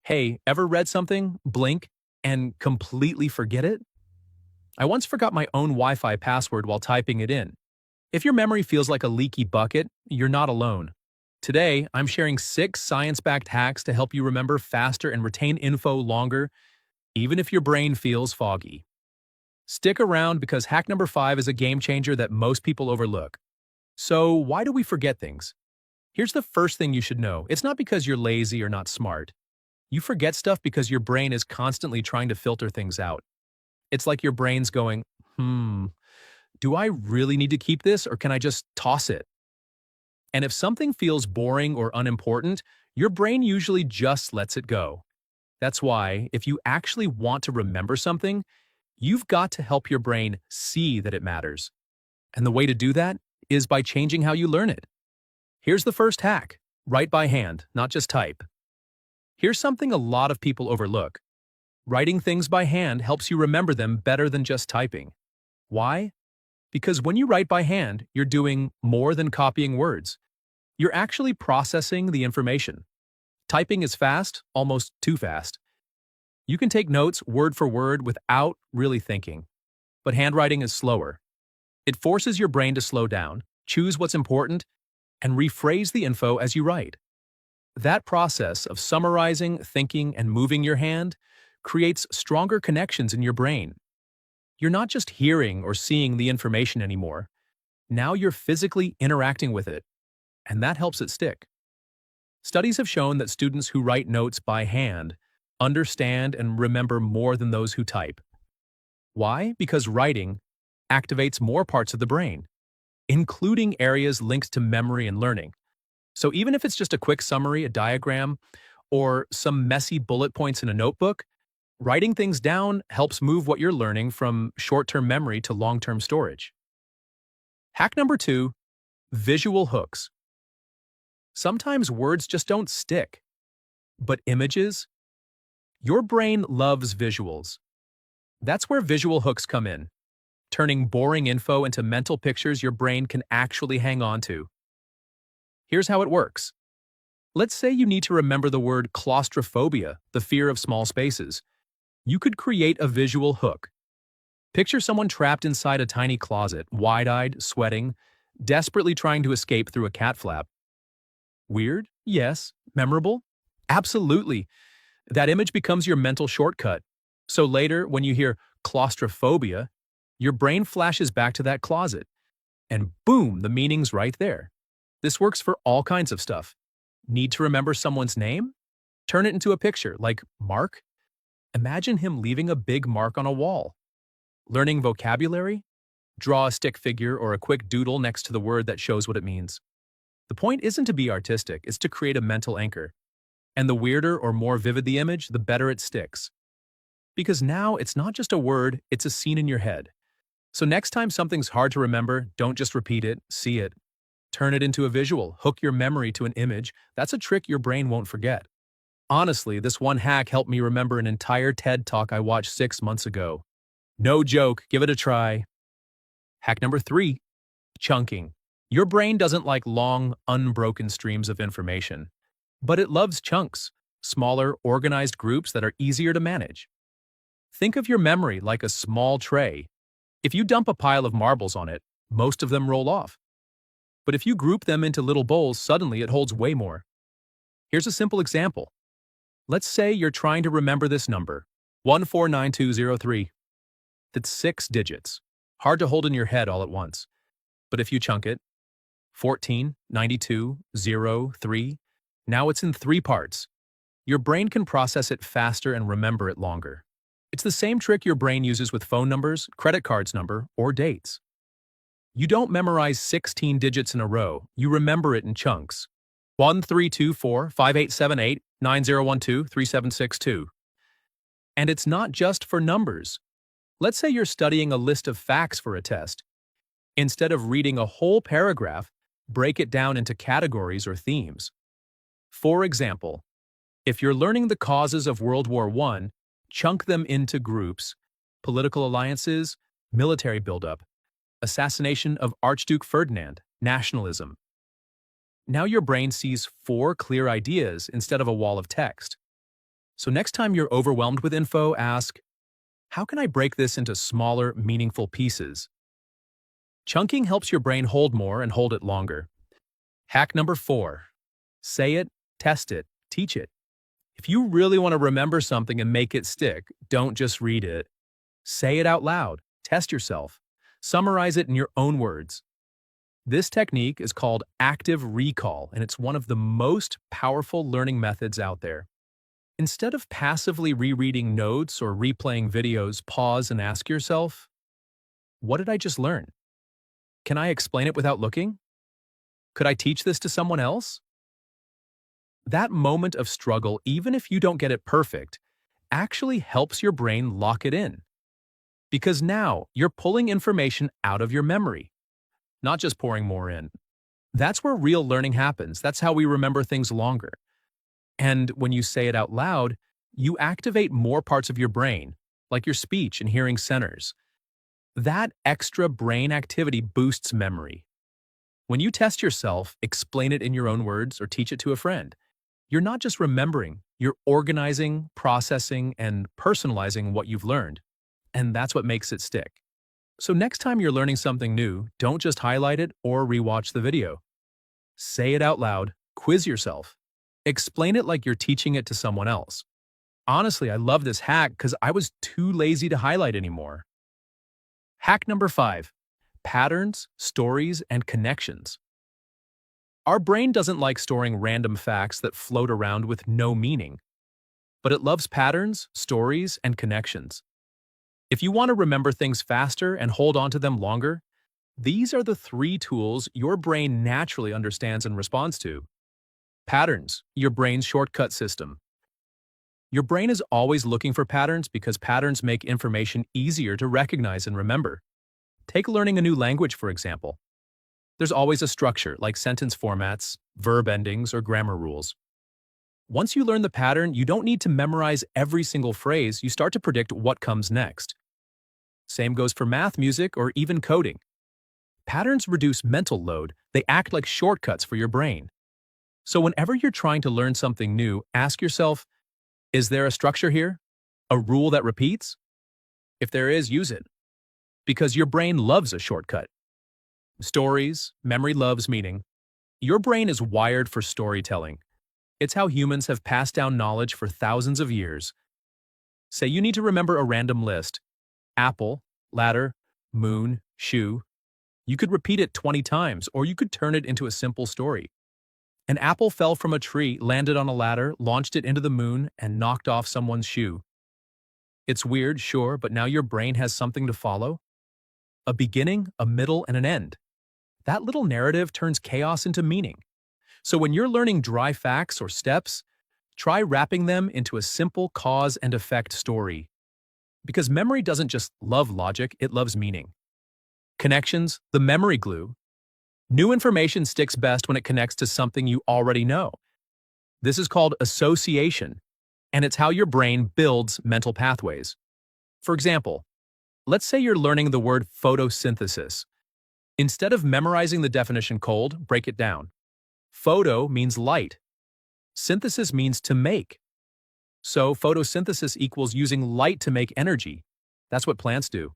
Hey, ever read something, blink, and completely forget it? I once forgot my own Wi-Fi password while typing it in. If your memory feels like a leaky bucket, you're not alone. Today, I'm sharing 6 science-backed hacks to help you remember faster and retain info longer, even if your brain feels foggy. Stick around because hack number 5 is a game changer that most people overlook. So, why do we forget things? Here's the first thing you should know. It's not because you're lazy or not smart. You forget stuff because your brain is constantly trying to filter things out. It's like your brain's going, do I really need to keep this or can I just toss it? And if something feels boring or unimportant, your brain usually just lets it go. That's why, if you actually want to remember something, you've got to help your brain see that it matters. And the way to do that is by changing how you learn it. Here's the first hack: write by hand, not just type. Here's something a lot of people overlook. Writing things by hand helps you remember them better than just typing. Why? Because when you write by hand, you're doing more than copying words. You're actually processing the information. Typing is fast, almost too fast. You can take notes word for word without really thinking. But handwriting is slower. It forces your brain to slow down, choose what's important, and rephrase the info as you write. That process of summarizing, thinking, and moving your hand creates stronger connections in your brain. You're not just hearing or seeing the information anymore. Now you're physically interacting with it, and that helps it stick. Studies have shown that students who write notes by hand understand and remember more than those who type. Why? Because writing activates more parts of the brain, including areas linked to memory and learning. So even if it's just a quick summary, a diagram, or some messy bullet points in a notebook, writing things down helps move what you're learning from short-term memory to long-term storage. Hack number 2, visual hooks. Sometimes words just don't stick. But images? Your brain loves visuals. That's where visual hooks come in, turning boring info into mental pictures your brain can actually hang on to. Here's how it works. Let's say you need to remember the word claustrophobia, the fear of small spaces. You could create a visual hook. Picture someone trapped inside a tiny closet, wide-eyed, sweating, desperately trying to escape through a cat flap. Weird? Yes. Memorable? Absolutely. That image becomes your mental shortcut. So later, when you hear claustrophobia, your brain flashes back to that closet. And boom, the meaning's right there. This works for all kinds of stuff. Need to remember someone's name? Turn it into a picture, like Mark. Imagine him leaving a big mark on a wall. Learning vocabulary? Draw a stick figure or a quick doodle next to the word that shows what it means. The point isn't to be artistic, it's to create a mental anchor. And the weirder or more vivid the image, the better it sticks. Because now it's not just a word, it's a scene in your head. So next time something's hard to remember, don't just repeat it, see it. Turn it into a visual, hook your memory to an image. That's a trick your brain won't forget. Honestly, this one hack helped me remember an entire TED Talk I watched 6 months ago. No joke, give it a try. Hack number 3, chunking. Your brain doesn't like long, unbroken streams of information, but it loves chunks, smaller, organized groups that are easier to manage. Think of your memory like a small tray. If you dump a pile of marbles on it, most of them roll off. But if you group them into little bowls, suddenly it holds way more. Here's a simple example. Let's say you're trying to remember this number, 149203. That's 6 digits. Hard to hold in your head all at once. But if you chunk it, 14, 92, 0, 3, now it's in 3 parts. Your brain can process it faster and remember it longer. It's the same trick your brain uses with phone numbers, credit cards number, or dates. You don't memorize 16 digits in a row, you remember it in chunks. 1324 5878 9012 3762. And it's not just for numbers. Let's say you're studying a list of facts for a test. Instead of reading a whole paragraph, break it down into categories or themes. For example, if you're learning the causes of World War I, chunk them into groups: political alliances, military buildup, assassination of Archduke Ferdinand, nationalism. Now your brain sees 4 clear ideas instead of a wall of text. So next time you're overwhelmed with info, ask, how can I break this into smaller, meaningful pieces? Chunking helps your brain hold more and hold it longer. Hack number 4. Say it, test it, teach it. If you really want to remember something and make it stick, don't just read it. Say it out loud, test yourself, summarize it in your own words. This technique is called active recall, and it's one of the most powerful learning methods out there. Instead of passively rereading notes or replaying videos, pause and ask yourself, what did I just learn? Can I explain it without looking? Could I teach this to someone else? That moment of struggle, even if you don't get it perfect, actually helps your brain lock it in. Because now you're pulling information out of your memory, not just pouring more in. That's where real learning happens. That's how we remember things longer. And when you say it out loud, you activate more parts of your brain, like your speech and hearing centers. That extra brain activity boosts memory. When you test yourself, explain it in your own words, or teach it to a friend, you're not just remembering, you're organizing, processing, and personalizing what you've learned. And that's what makes it stick. So next time you're learning something new, don't just highlight it or rewatch the video. Say it out loud, quiz yourself. Explain it like you're teaching it to someone else. Honestly, I love this hack because I was too lazy to highlight anymore. Hack number 5. Patterns, stories, and connections. Our brain doesn't like storing random facts that float around with no meaning, but it loves patterns, stories, and connections. If you want to remember things faster and hold on to them longer, these are the 3 tools your brain naturally understands and responds to. Patterns, your brain's shortcut system. Your brain is always looking for patterns because patterns make information easier to recognize and remember. Take learning a new language, for example. There's always a structure, like sentence formats, verb endings, or grammar rules. Once you learn the pattern, you don't need to memorize every single phrase, you start to predict what comes next. Same goes for math, music, or even coding. Patterns reduce mental load, they act like shortcuts for your brain. So whenever you're trying to learn something new, ask yourself, is there a structure here? A rule that repeats? If there is, use it. Because your brain loves a shortcut. Stories, memory loves meaning. Your brain is wired for storytelling. It's how humans have passed down knowledge for thousands of years. Say you need to remember a random list. Apple, ladder, moon, shoe. You could repeat it 20 times, or you could turn it into a simple story. An apple fell from a tree, landed on a ladder, launched it into the moon, and knocked off someone's shoe. It's weird, sure, but now your brain has something to follow. A beginning, a middle, and an end. That little narrative turns chaos into meaning. So when you're learning dry facts or steps, try wrapping them into a simple cause and effect story. Because memory doesn't just love logic, it loves meaning. Connections, the memory glue. New information sticks best when it connects to something you already know. This is called association, and it's how your brain builds mental pathways. For example, let's say you're learning the word photosynthesis. Instead of memorizing the definition cold, break it down. Photo means light. Synthesis means to make. So photosynthesis equals using light to make energy. That's what plants do.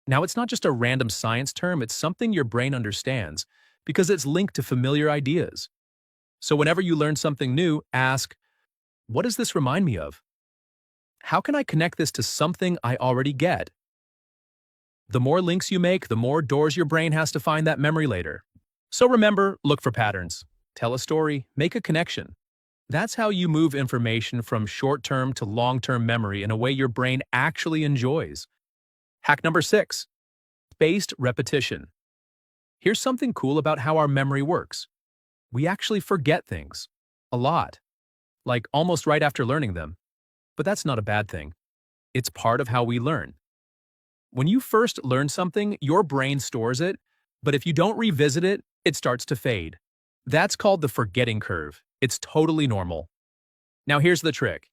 Now, it's not just a random science term, it's something your brain understands because it's linked to familiar ideas. So whenever you learn something new, ask, what does this remind me of? How can I connect this to something I already get? The more links you make, the more doors your brain has to find that memory later. So remember, look for patterns. Tell a story, make a connection. That's how you move information from short-term to long-term memory in a way your brain actually enjoys. Hack number 6. Spaced repetition. Here's something cool about how our memory works. We actually forget things. A lot. Like almost right after learning them. But that's not a bad thing. It's part of how we learn. When you first learn something, your brain stores it, but if you don't revisit it, it starts to fade. That's called the forgetting curve. It's totally normal. Now here's the trick.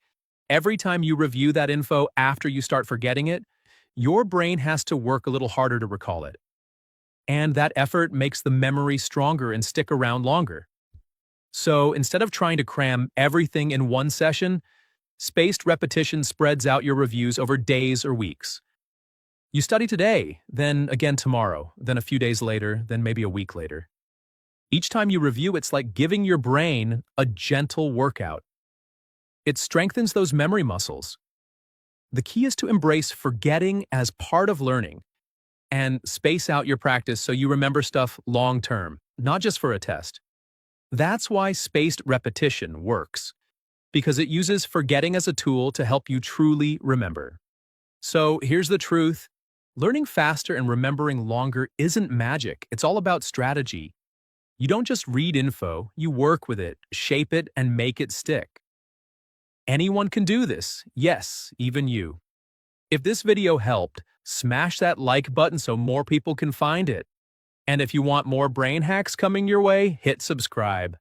Every time you review that info after you start forgetting it, your brain has to work a little harder to recall it. And that effort makes the memory stronger and stick around longer. So instead of trying to cram everything in one session, Spaced repetition spreads out your reviews over days or weeks. You study today, then again tomorrow, then a few days later, then maybe a week later. Each time you review, it's like giving your brain a gentle workout. It strengthens those memory muscles. The key is to embrace forgetting as part of learning and space out your practice so you remember stuff long term, not just for a test. That's why spaced repetition works, because it uses forgetting as a tool to help you truly remember. So here's the truth. Learning faster and remembering longer isn't magic. It's all about strategy. You don't just read info, you work with it, shape it, and make it stick. Anyone can do this. Yes, even you. If this video helped, smash that like button so more people can find it. And if you want more brain hacks coming your way, hit subscribe.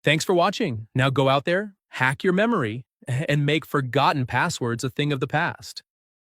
Thanks for watching. Now go out there, hack your memory, and make forgotten passwords a thing of the past.